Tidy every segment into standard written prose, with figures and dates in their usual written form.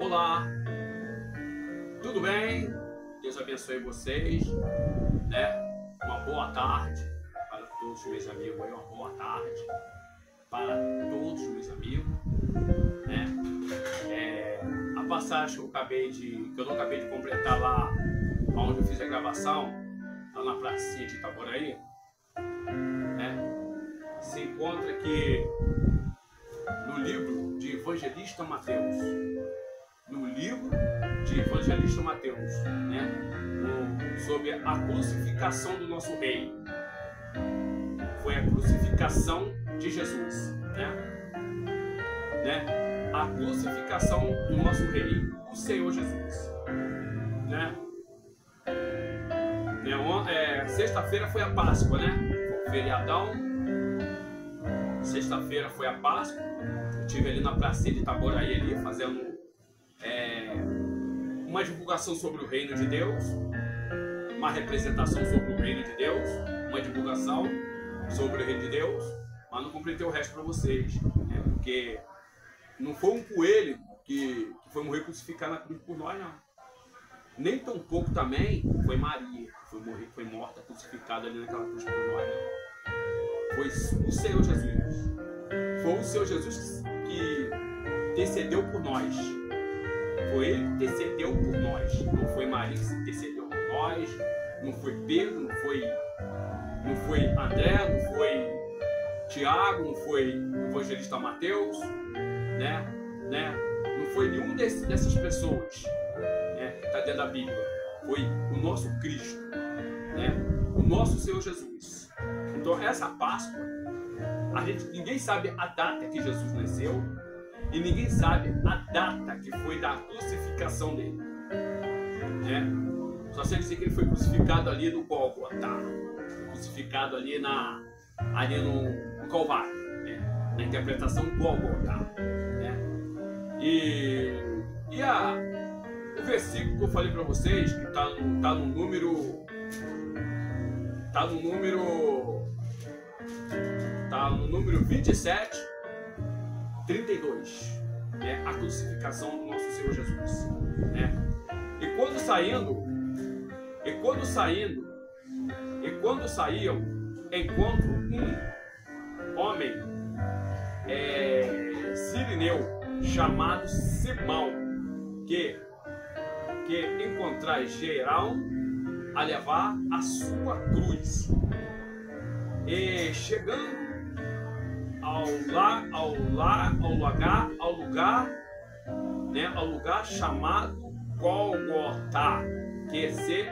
Olá, tudo bem? Deus abençoe vocês, né? Uma boa tarde para todos os meus amigos aí, uma boa tarde para todos os meus amigos, né? A passagem que eu não acabei de completar lá onde eu fiz a gravação, lá na pracinha de Itaboraí, né? Se encontra aqui no livro de Evangelista Mateus. No livro de Evangelista Mateus, né? Sobre a crucificação do nosso rei. Foi a crucificação de Jesus, né? A crucificação do nosso rei, o Senhor Jesus, né? Sexta-feira foi a Páscoa, né? Foi o feriadão. Sexta-feira foi a Páscoa. Eu estive ali na pracinha de Itaboraí ali fazendo uma divulgação sobre o reino de Deus, uma representação sobre o reino de Deus, uma divulgação sobre o reino de Deus, mas não completei o resto para vocês, né? Porque não foi um coelho que foi morrer crucificado na cruz por nós, não. Nem tão pouco também foi Maria, que foi morta crucificada ali naquela cruz por nós, não. Foi o Senhor Jesus. Foi o Senhor Jesus que intercedeu por nós. Foi Ele que intercedeu por nós. Não foi Maria que intercedeu por nós. Não foi Pedro, não foi André, não foi Tiago, não foi o Evangelista Mateus, né? Não foi nenhum dessas pessoas, né, que está dentro da Bíblia. Foi o nosso Cristo, né? O nosso Senhor Jesus. Então essa Páscoa, ninguém sabe a data que Jesus nasceu. E ninguém sabe a data que foi da crucificação dele, né? Só sei dizer que ele foi crucificado ali no Gólgota, crucificado ali no Calvário, né? Na interpretação Gólgota, né? E o versículo que eu falei para vocês, que está no número 27, 32, né? A crucificação do nosso Senhor Jesus, né? E quando saíam, encontro um homem sirineu chamado Simão, que encontraram a levar a sua cruz, e chegando ao lugar chamado Gólgota, que se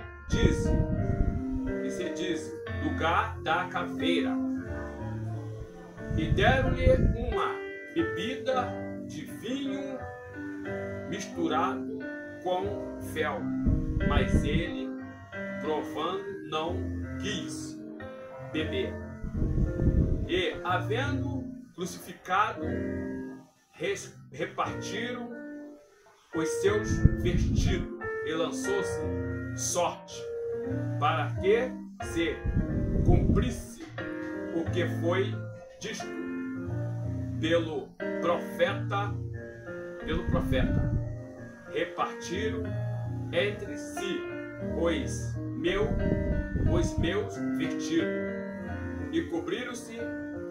diz lugar da caveira, e deram-lhe uma bebida de vinho misturado com fel, mas ele, provando, não quis beber. E, havendo crucificado, repartiram os seus vestidos e lançou-se sorte, para que se cumprisse o que foi dito pelo profeta. Repartiram entre si os meus vestidos e cobriram-se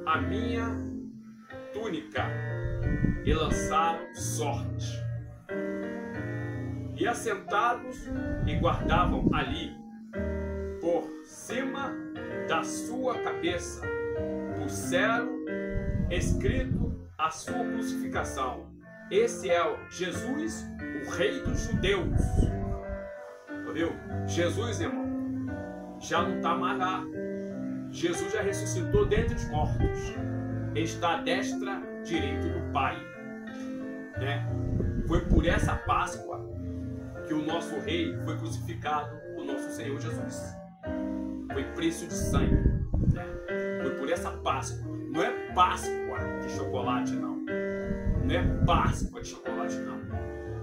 a minha túnica e lançaram sorte. E assentados e guardavam ali, por cima da sua cabeça, puseram escrito a sua crucificação: esse é o Jesus, o Rei dos Judeus. Viu? Jesus, irmão, já não está mais lá. Jesus já ressuscitou dentre os mortos. Ele está à destra direita do Pai, né? Foi por essa Páscoa que o nosso Rei foi crucificado, o nosso Senhor Jesus. Foi preço de sangue, né? Foi por essa Páscoa. Não é Páscoa de chocolate, não. Não é Páscoa de chocolate, não.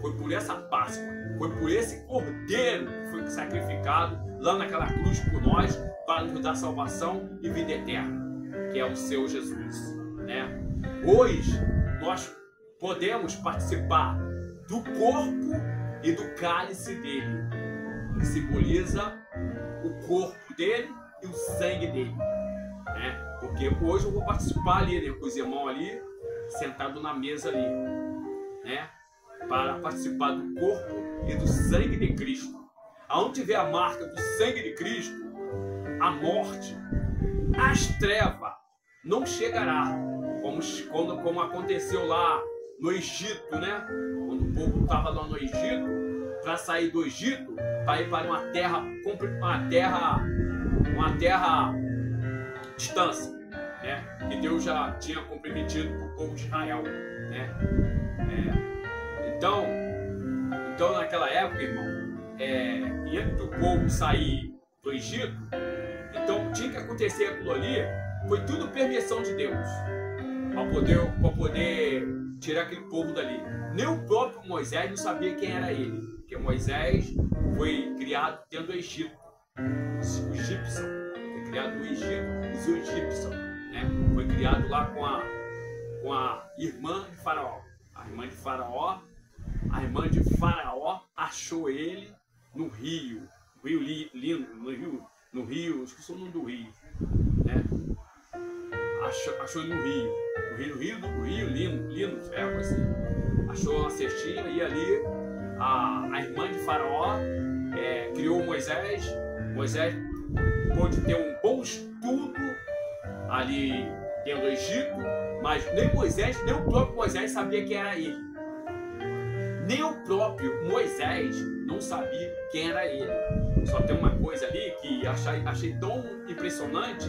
Foi por essa Páscoa. Foi por esse Cordeiro que foi sacrificado lá naquela cruz por nós, para nos dar salvação e vida eterna, que é o Senhor Jesus, né? Hoje nós podemos participar do corpo e do cálice dele, que simboliza o corpo dele e o sangue dele, né? Porque hoje eu vou participar ali, né, com os irmãos ali, sentado na mesa ali, né, para participar do corpo e do sangue de Cristo. Aonde tiver a marca do sangue de Cristo, a morte, as trevas não chegará, como aconteceu lá no Egito, né? Quando o povo estava lá no Egito, para sair do Egito, para ir para uma terra distância, né? Que Deus já tinha comprometido para o povo de Israel, né? Então naquela época, irmão, e antes do povo sair do Egito, então tinha que acontecer aquilo ali. Foi tudo permissão de Deus para poder tirar aquele povo dali. Nem o próprio Moisés não sabia quem era ele, porque Moisés foi criado dentro do Egito. O egípcio foi criado no Egito, os egípcios, né? Foi criado lá com a irmã de Faraó. A irmã de Faraó achou ele no rio Lindo, esqueci o nome do rio, né? Achou ele no rio Lindo, algo assim. Achou uma cestinha e ali a irmã de Faraó criou Moisés. Moisés pôde ter um bom estudo ali dentro do Egito, mas nem o próprio Moisés sabia quem era ele. Nem o próprio Moisés não sabia quem era ele. Só tem uma coisa ali que achei tão impressionante,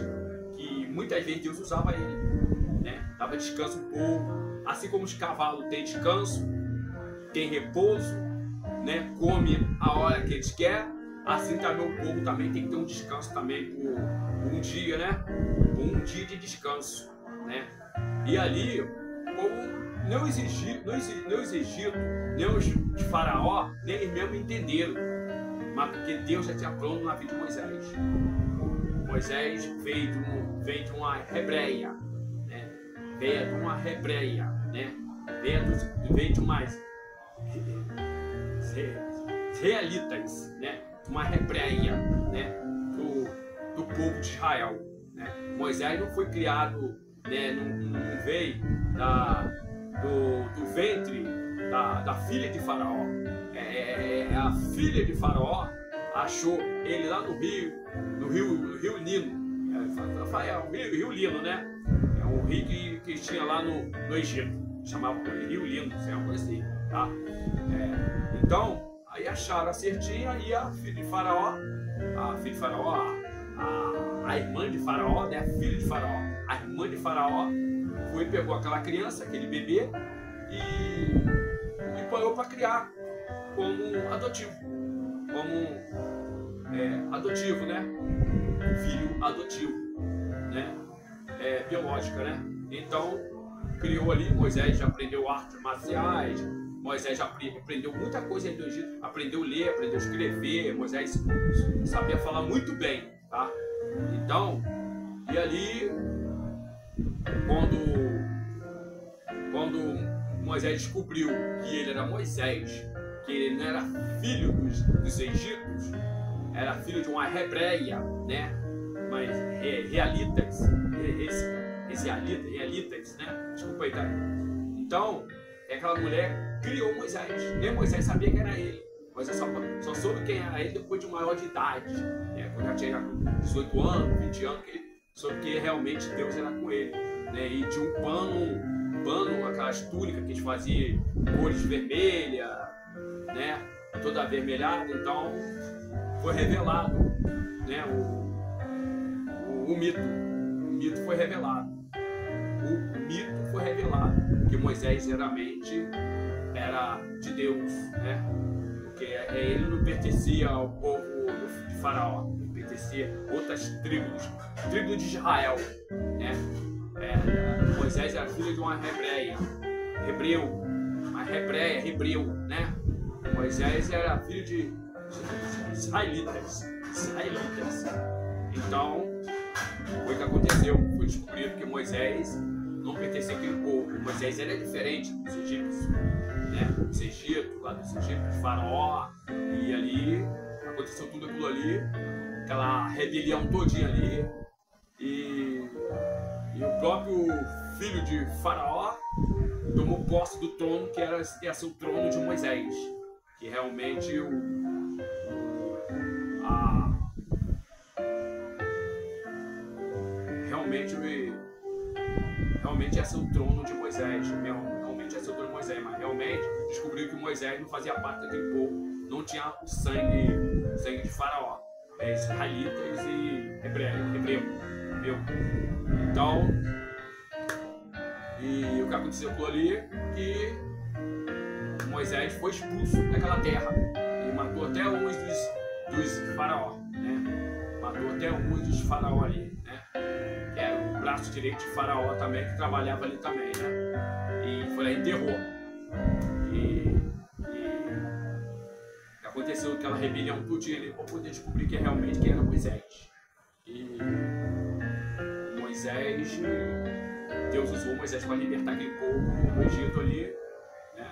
que muitas vezes Deus usava ele, né? Dava descanso ao povo, assim como os cavalos têm descanso, têm repouso, né? Come a hora que eles querem, assim também o povo também tem que ter um descanso também por um dia, né? Por um dia de descanso, né? E ali o povo nem os egípcios, nem os de Faraó, nem eles mesmo entenderam, mas porque Deus já tinha plano na vida de Moisés. Moisés veio de uma hebreia, né? Veio de uma hebreia, né? Veio de umas israelitas, né? Uma hebreia, né? Do povo de Israel, né? Moisés não foi criado, né? Não veio do ventre da filha de Faraó. A filha de Faraó achou ele lá no rio Nilo. O rio Nilo, né? É um rio que tinha lá no Egito. Chamava Rio Nilo, é uma coisa assim, tá? Então, aí acharam a certinha e a filha de Faraó, a irmã de Faraó, né? A filha de Faraó, a irmã de Faraó, pegou aquela criança, aquele bebê, e parou para criar como adotivo, né? Filho adotivo, né? Biológica, né? Então criou ali. Moisés já aprendeu artes marciais, Moisés já aprendeu muita coisa aí do Egito, aprendeu a ler, aprendeu a escrever. Moisés sabia falar muito bem, tá? Então, e ali quando Moisés descobriu que ele era Moisés, que ele não era filho dos egípcios, era filho de uma hebreia, né? Mas realitas, né? Desculpa aí, tá? Então, aquela mulher criou Moisés. Nem Moisés sabia quem era ele. Moisés só soube quem era ele depois de maior de idade, né? Quando já tinha 18 anos, 20 anos, que ele soube que realmente Deus era com ele, né? E tinha um pano, aquelas túnicas que eles faziam cores vermelhas, né? Toda avermelhada. Então foi revelado, né? O mito foi revelado. O mito foi revelado que Moisés realmente era de Deus, né? Porque ele não pertencia ao povo de Faraó, ele pertencia a outras tribos de Israel, né? Moisés era filho de uma hebreu, né? Moisés era filho de israelitas. Então, foi o que aconteceu. Foi descobrido que Moisés não pertencia àquele povo. Moisés era diferente dos egípcios, né? Os egípcios, exército egípcio de Faraó, e ali aconteceu tudo aquilo ali, aquela rebelião todinha ali, e o próprio filho de Faraó tomou posse do trono, que ia ser o trono de Moisés, que realmente realmente ia ser o trono de Moisés, realmente ia ser o trono de Moisés, mas realmente descobriu que Moisés não fazia parte daquele povo, não tinha o sangue de Faraó, israelitas e hebreu. Então, e o que aconteceu por ali, que Moisés foi expulso daquela terra e matou até uns dos Faraó, né? Matou até uns dos Faraó ali, né? Que era o braço direito de Faraó também, que trabalhava ali também, né? E foi lá e enterrou. E aconteceu aquela rebelião tudinha ali para poder descobrir que realmente quem era Moisés. E Moisés, Deus usou Moisés para libertar aquele povo do Egito ali, né?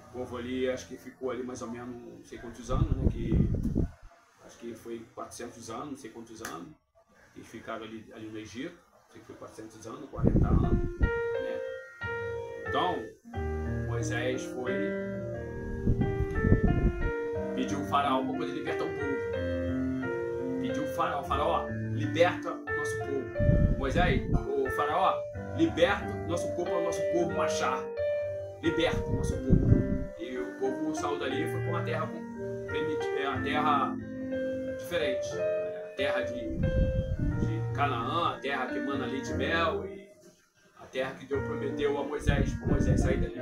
O povo ali, acho que ficou ali mais ou menos, não sei quantos anos, né? Acho que foi 400 anos, não sei quantos anos, e ficaram ali no Egito, não sei que foi 400 anos, 40 anos, né? Então, Moisés foi, pediu o faraó para poder libertar o povo. Pediu o faraó, liberta o nosso povo. Moisés, o faraó, liberta o nosso povo para o nosso povo marchar. Liberta o nosso povo. E o povo saiu dali e foi para uma terra diferente. A terra de Canaã, a terra que emana leite e mel, e a terra que Deus prometeu a Moisés, para Moisés sair dali.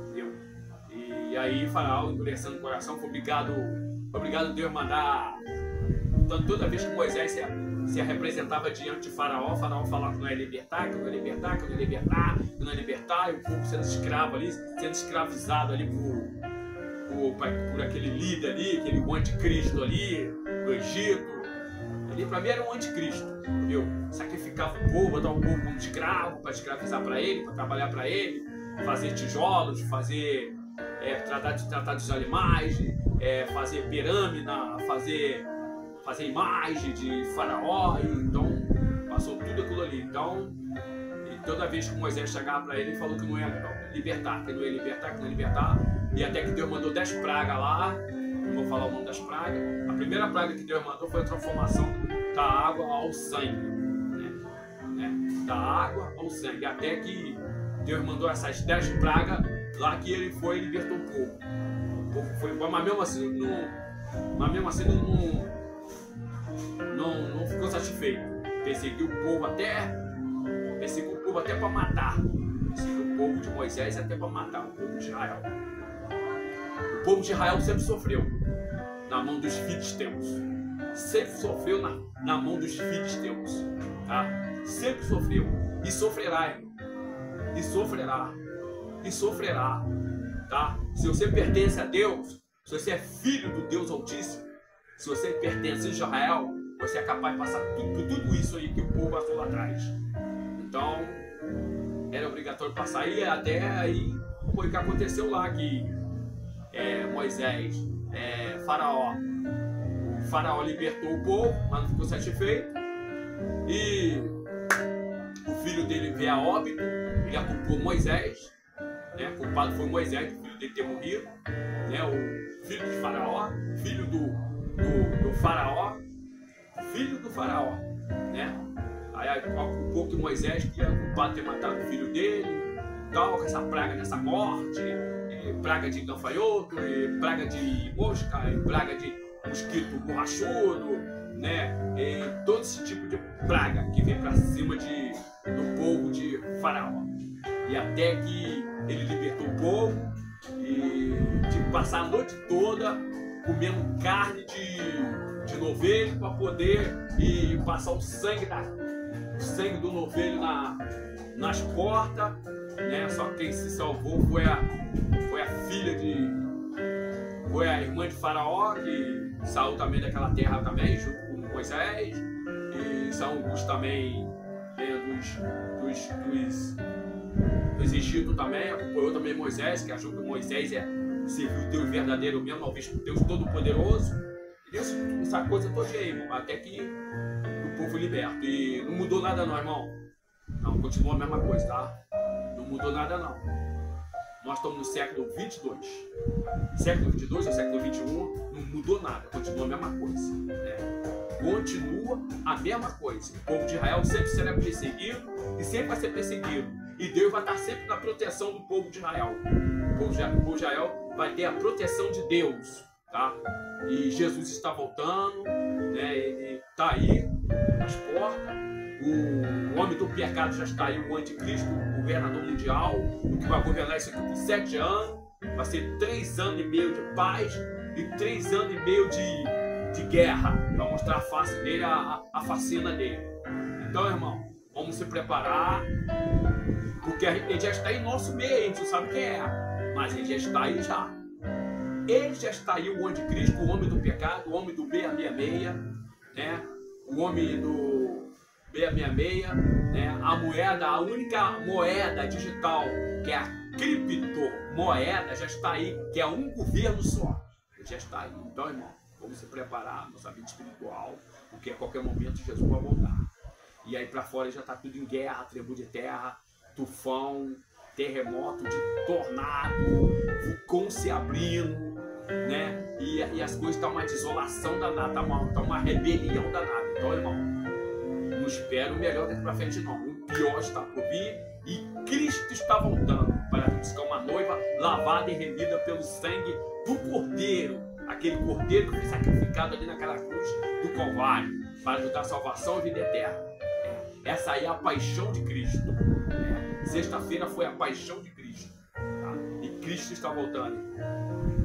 Entendeu? E aí Faraó, endurecendo o coração, foi obrigado Deus mandar. Então, toda vez que Moisés se representava diante de Faraó falava que não ia libertar, que não ia libertar, que não ia libertar, que não ia libertar, e o povo sendo escravo ali, sendo escravizado ali por aquele líder ali, aquele anticristo ali, do Egito. Ele, para mim, era um anticristo, entendeu? Sacrificava o povo, botava o povo como escravo, para escravizar para ele, para trabalhar para ele, fazer tijolos, fazer tratar dos animais, fazer pirâmide, fazer imagem de Faraó. Então passou tudo aquilo ali. Então, e toda vez que Moisés chegava para ele, ele falou que não ia libertar, que não ia libertar, e até que Deus mandou 10 pragas lá. Não vou falar o nome das pragas. A primeira praga que Deus mandou foi a transformação da água ao sangue, né? Da água ao sangue, até que Deus mandou essas 10 pragas lá, que ele foi e libertou o povo. O povo foi embora, mas mesmo assim não ficou satisfeito. Perseguiu o povo até para matar. Perseguiu o povo de Moisés até para matar o povo de Israel. O povo de Israel sempre sofreu na mão dos filisteus. Sempre sofreu na mão dos filisteus. Tá? Sempre sofreu. E sofrerá, irmão. E sofrerá. E sofrerá. Tá? Se você pertence a Deus, se você é filho do Deus Altíssimo, se você pertence a Israel, você é capaz de passar por tudo isso aí que o povo passou lá atrás. Então, era obrigatório passar. E até aí foi o que aconteceu lá, que Moisés, o faraó libertou o povo, mas não ficou satisfeito. E o filho dele veio a óbito, ele culpou Moisés, né? O culpado foi Moisés, o filho dele ter morrido, né? O filho de Faraó, filho do Faraó, filho do Faraó, né? Aí culpou que Moisés, que era culpado de ter matado o filho dele, tal, com essa praga dessa morte, praga de gafanhoto, praga de mosca, praga de mosquito borrachudo, né? E todo esse tipo de praga que vem para cima do povo de Faraó. E até que ele libertou o povo e de passar a noite toda comendo carne de novelho para poder passar o sangue do novelho nas portas, né? Só que quem se salvou foi a irmã de Faraó, que saiu também daquela terra também, junto com Moisés, e São Augusto também, dos Egito também, acompanhou também Moisés, que achou que Moisés servir o Deus verdadeiro mesmo, ao visto Deus Todo-Poderoso. Essa coisa toda aí, irmão, até que o povo liberto. E não mudou nada não, irmão. Não, continua a mesma coisa, tá? Não mudou nada não. Nós estamos no século 22. Século 22 ou século 21, não mudou nada, continua a mesma coisa. Né? Continua a mesma coisa. O povo de Israel sempre será perseguido e sempre vai ser perseguido. E Deus vai estar sempre na proteção do povo de Israel. O povo de Israel vai ter a proteção de Deus, tá? E Jesus está voltando, né? Ele está aí nas portas. O homem do pecado já está aí, o anticristo, o governador mundial, o que vai governar isso aqui por 7 anos. Vai ser 3 anos e meio de paz e 3 anos e meio de guerra. Vai mostrar a face dele, a facina dele. Então, irmão, vamos se preparar, porque ele já está em nosso meio, a gente não sabe quem é, mas ele já está aí já. Ele já está aí, o anticristo, o homem do pecado, o homem do 666, né? O homem do 666, né? A moeda, a única moeda digital, que é a criptomoeda, já está aí, que é um governo só. Ele já está aí. Então, irmão, vamos se preparar, nossa vida espiritual, porque a qualquer momento Jesus vai voltar. E aí para fora já está tudo em guerra, tribo de terra, tufão, terremoto, de tornado, vulcão se abrindo, né? E as coisas estão uma desolação danada, está uma rebelião danada. Então, irmão, não espero o melhor daqui para frente não. O pior está por vir e Cristo está voltando para buscar uma noiva lavada e remida pelo sangue do Cordeiro. Aquele Cordeiro que foi sacrificado ali naquela cruz do Calvário para ajudar a salvação e vida eterna. Essa aí é a paixão de Cristo. Sexta-feira foi a paixão de Cristo. Tá? E Cristo está voltando.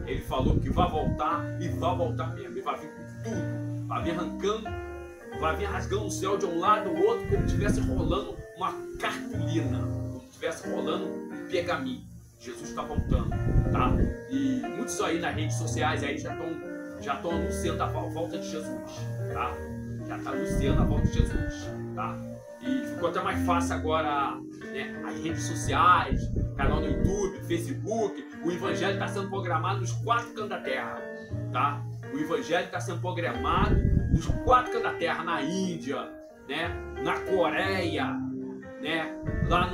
Ele falou que vai voltar e vai voltar mesmo. Ele vai vir com tudo. Vai vir arrancando, vai vir rasgando o céu de um lado ao outro, como se estivesse rolando uma cartolina, como se estivesse rolando um pergaminho. Jesus está voltando, tá? E muitos aí nas redes sociais aí já estão anunciando a volta de Jesus, tá? Já está anunciando a volta de Jesus, tá? E ficou até mais fácil agora, né? As redes sociais, canal no YouTube, Facebook, o evangelho está sendo programado nos 4 cantos da terra, tá? O evangelho está sendo programado nos 4 cantos da terra, na Índia, né? Na Coreia, né? Lá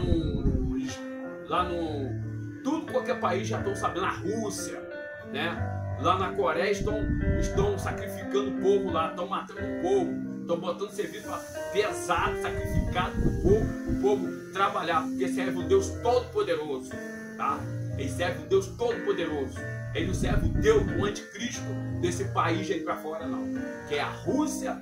no tudo, qualquer país já estão sabendo, na Rússia, né? Lá na Coreia estão sacrificando o povo lá, estão matando o povo, estão botando serviço pesado, sacrificado para o povo trabalhar, porque serve o Deus Todo-Poderoso, tá? Ele serve o Deus Todo-Poderoso. Ele não serve o Deus do anticristo desse país aí para fora, não. Que é a Rússia